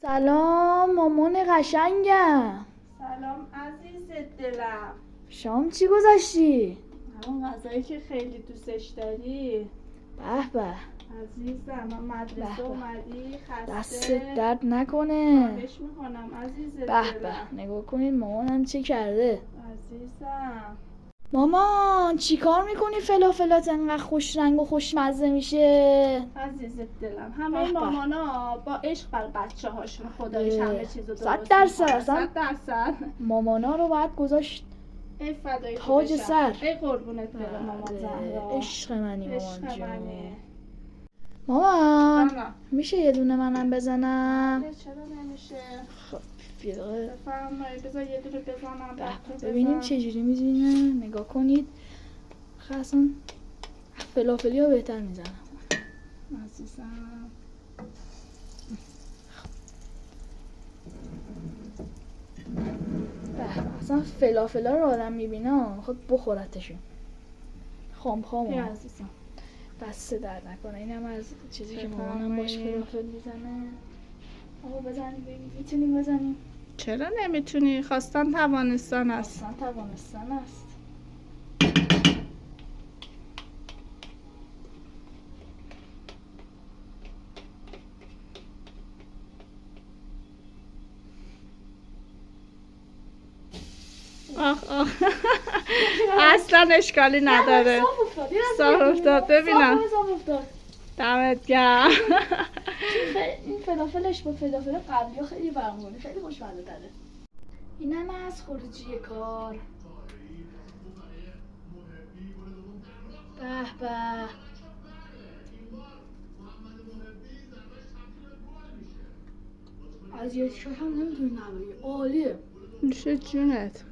سلام مامان قشنگم. سلام عزیز دلم. شام چی گذاشتی؟ همون غذایی که خیلی دوستش داری. به به عزیزم من مدرسه اومدی خسته. دستت درد نکنه. خواهش میکنم عزیز به دلم. به نگاه کنین مامانم چی کرده. عزیزم مامان چی کار میکنی فلافلات انقدر خوش رنگ و خوشمزه میشه؟ عزیز دلم همه به به. مامانا با عشق بر بچه هاشون خدایش همه چیزو درست 100% می‌کنن. اصلا. 100%. مامانا رو باید گذاشت ای فدای تو تاج بشم. سر. ای قربونت برم مامان زهرا. عشق منی عشق مامان جون. منی. مامان جانم. میشه یه دونه منم بزنم؟ چرا نمیشه؟ خب یه دقیقه. بفرمایید بذار یه دونه بزنم. بعد تو ببینیم بزن. چجوری میزینه. نگاه کنید اصلا فلافلی ها بهتر میزنم. عزیزم اصلا فلافلا رو آدم میبینه میخواد بخورتشون. خام بیا عزیزم. دست درد نکنه. اینم از چیزی که بفرمایید. مامانم باش فلافل میزنه. آقا بزنیم ببینیم میتونیم بزنیم. چرا نمیتونی؟ خواستن توانستن است. اصلا توانستن است. آخ آخ اصلا اشکالی نداره. صاف افتاد. صاف افتاد. ببینم. صاف افتاد. دمت گرم. این فلافلش با فلافل قبلی ها خیلی برمونه. خیلی خوشمزه تره. اینم از خروجی کار. به به از یه شاش هم نمیتونی نبایی. عالیه. نوش جونت.